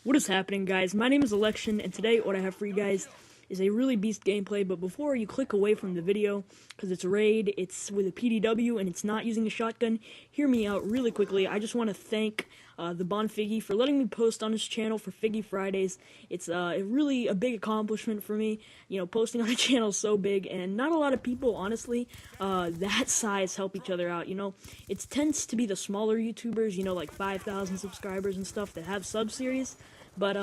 What is happening, guys? My name is Election, and today what I have for you guys is a really beast gameplay. But before you click away from the video, because it's a raid, it's with a PDW, and it's not using a shotgun, hear me out really quickly. I just want to thank the Bonfiggy for letting me post on his channel for Figgy Fridays. It's really a big accomplishment for me. You know, posting on a channel is so big, and not a lot of people, honestly, that size help each other out. You know, it tends to be the smaller YouTubers, you know, like 5,000 subscribers and stuff that have sub-series. But,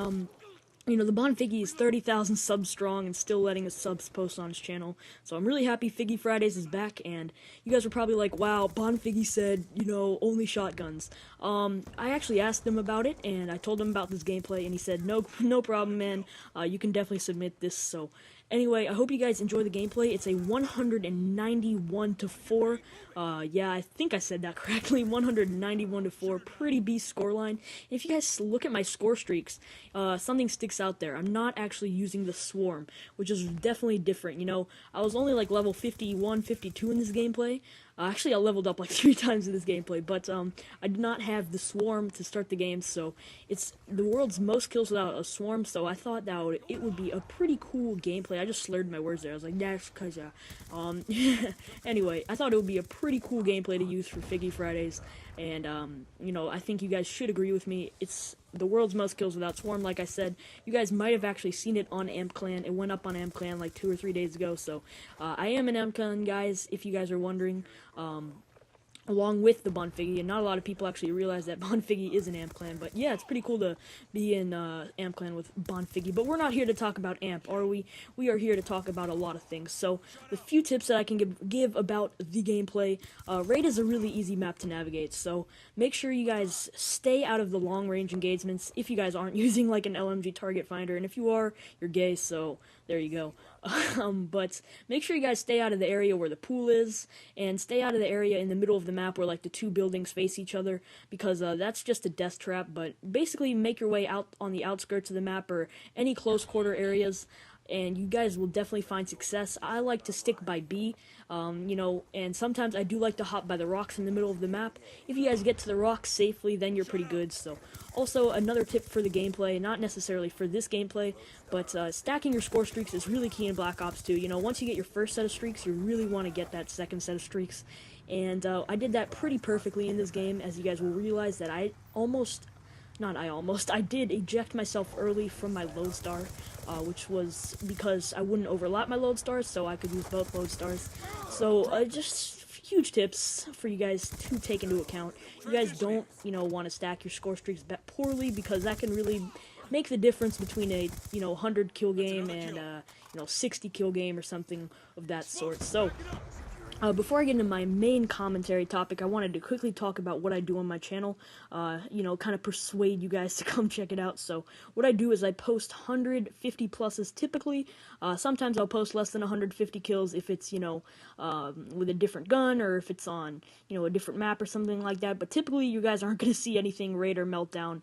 you know, the Bonfiggy is 30,000 subs strong and still letting his subs post on his channel. So I'm really happy Figgy Fridays is back, and you guys were probably like, wow, Bonfiggy said, you know, only shotguns. I actually asked him about it, and I told him about this gameplay, and he said, no problem, man, you can definitely submit this. So anyway, I hope you guys enjoy the gameplay. It's a 191-4. Yeah, I think I said that correctly. 191-4. Pretty beast scoreline. If you guys look at my score streaks, something sticks out there. I'm not actually using the swarm, which is definitely different. You know, I was only like level 51, 52 in this gameplay. Actually, I leveled up like 3 times in this gameplay, but I did not have the swarm to start the game, so it's the world's most kills without a swarm, so I thought that it would be a pretty cool gameplay. I just slurred my words there. I was like, that's cause, anyway, I thought it would be a pretty cool gameplay to use for Figgy Fridays, and, you know, I think you guys should agree with me. It's the world's most kills without swarm, like I said. You guys might have actually seen it on AmpClan. It went up on AmpClan like 2 or 3 days ago, so I am an AmpClan, guys, if you guys are wondering. Along with the Bonfiggy, and not a lot of people actually realize that Bonfiggy is an AMP clan, but yeah, it's pretty cool to be in AMP clan with Bonfiggy. But we're not here to talk about AMP, are we? We are here to talk about a lot of things. So the few tips that I can give about the gameplay, Raid is a really easy map to navigate, so make sure you guys stay out of the long-range engagements if you guys aren't using like an LMG target finder, and if you are, you're gay, so there you go. But make sure you guys stay out of the area where the pool is, and stay out of the area in the middle of the map where like the 2 buildings face each other, because that's just a death trap. But basically make your way out on the outskirts of the map or any close quarter areas, and you guys will definitely find success. I like to stick by B, you know, and sometimes I do like to hop by the rocks in the middle of the map. If you guys get to the rocks safely, then you're pretty good. So also, another tip for the gameplay, not necessarily for this gameplay, but stacking your score streaks is really key in Black Ops 2. You know, once you get your first set of streaks, you really want to get that second set of streaks. And I did that pretty perfectly in this game, as you guys will realize that I did eject myself early from my Lodestar, which was because I wouldn't overlap my Lodestars, so I could use both Lodestars. So, just huge tips for you guys to take into account. You guys don't, you know, want to stack your score streaks poorly, because that can really make the difference between a, you know, 100 kill game and, you know, 60 kill game or something of that sort. So, before I get into my main commentary topic, I wanted to quickly talk about what I do on my channel, you know, kind of persuade you guys to come check it out. So, what I do is I post 150 pluses typically. Sometimes I'll post less than 150 kills if it's, you know, with a different gun, or if it's on, you know, a different map or something like that. But typically, you guys aren't going to see anything Raid or Meltdown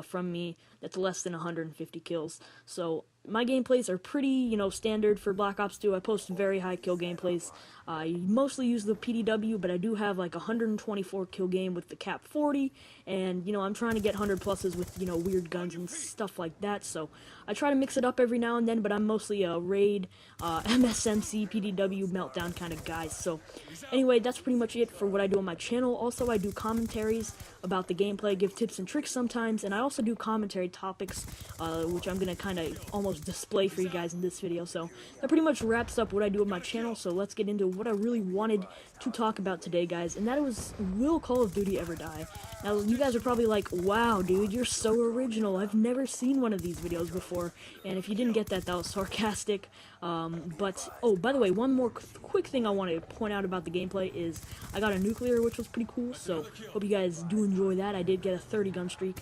from me that's less than 150 kills. So, my gameplays are pretty, you know, standard for Black Ops 2. I post very high kill gameplays. I mostly use the PDW, but I do have like a 124 kill game with the Cap 40, and, you know, I'm trying to get 100 pluses with, you know, weird guns and stuff like that, so I try to mix it up every now and then, but I'm mostly a Raid, MSMC, PDW, Meltdown kind of guy. So anyway, that's pretty much it for what I do on my channel. Also, I do commentaries about the gameplay, give tips and tricks sometimes, and I also do commentary topics, which I'm going to kind of almost display for you guys in this video. So that pretty much wraps up what I do on my channel, so let's get into what I really wanted to talk about today, guys, and that was, will Call of Duty ever die? Now, you guys are probably like, wow, dude, you're so original. I've never seen one of these videos before, and if you didn't get that, that was sarcastic. But, oh, by the way, one more quick thing I want to point out about the gameplay is I got a nuclear, which was pretty cool, so hope you guys do enjoy that. I did get a 30 gun streak,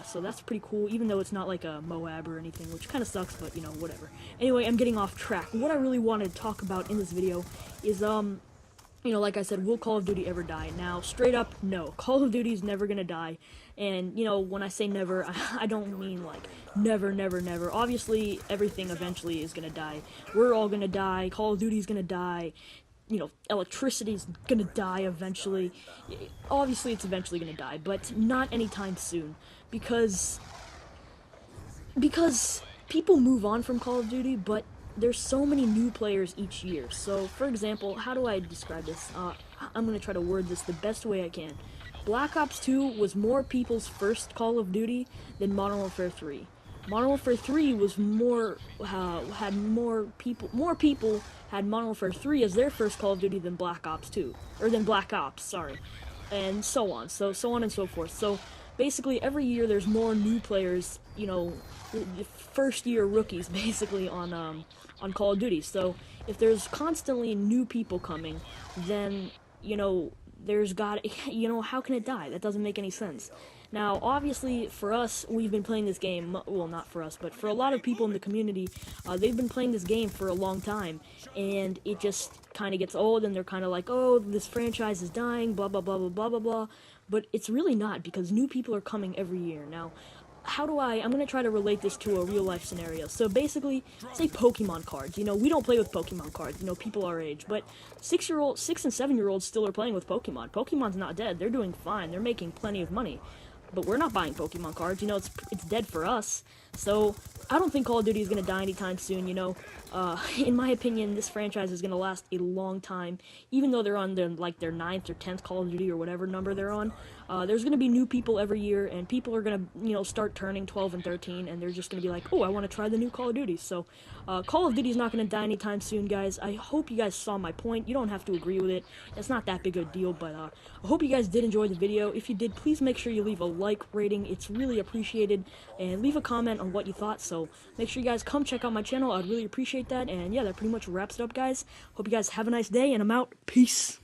so that's pretty cool, even though it's not like a Moab or anything, which kind of sucks, but, you know, whatever. Anyway, I'm getting off track. What I really wanted to talk about in this video is, you know, like I said, will Call of Duty ever die? Now, straight up, no. Call of Duty is never gonna die. And, you know, when I say never, I don't mean, like, never, never, never. Obviously, everything eventually is gonna die. We're all gonna die. Call of Duty's gonna die. You know, electricity's gonna die eventually. Obviously, it's eventually gonna die, but not anytime soon. Because Because people move on from Call of Duty, but there's so many new players each year. So, for example, how do I describe this? I'm going to try to word this the best way I can. Black Ops 2 was more people's first Call of Duty than Modern Warfare 3. Modern Warfare 3 was had more people had Modern Warfare 3 as their first Call of Duty than Black Ops 2, or than Black Ops, sorry, and so on, so on and so forth. So basically, every year there's more new players, you know, the first year rookies basically on Call of Duty. So if there's constantly new people coming, then you know there's got how can it die? That doesn't make any sense. Now, obviously, for us, we've been playing this game, well, not for us, but for a lot of people in the community, they've been playing this game for a long time, and it just kind of gets old, and they're kind of like, oh, this franchise is dying, blah, blah, blah, blah, blah, blah, blah, but it's really not, because new people are coming every year. Now, I'm going to try to relate this to a real-life scenario. So basically, say Pokemon cards. You know, we don't play with Pokemon cards, you know, people our age, but 6 and 7-year-olds still are playing with Pokemon. Pokemon's not dead, they're doing fine, they're making plenty of money. But we're not buying Pokemon cards, you know, it's dead for us. So, I don't think Call of Duty is going to die anytime soon, you know. In my opinion, this franchise is going to last a long time, even though they're on their 9th or 10th Call of Duty or whatever number they're on. There's going to be new people every year, and people are going to, you know, start turning 12 and 13, and they're just going to be like, oh, I want to try the new Call of Duty. So, Call of Duty is not going to die anytime soon, guys. I hope you guys saw my point. You don't have to agree with it. It's not that big of a deal, but I hope you guys did enjoy the video. If you did, please make sure you leave a like rating. It's really appreciated, and leave a comment on what you thought. So, make sure you guys come check out my channel. I'd really appreciate that, and yeah, that pretty much wraps it up, guys. Hope you guys have a nice day, and I'm out. Peace.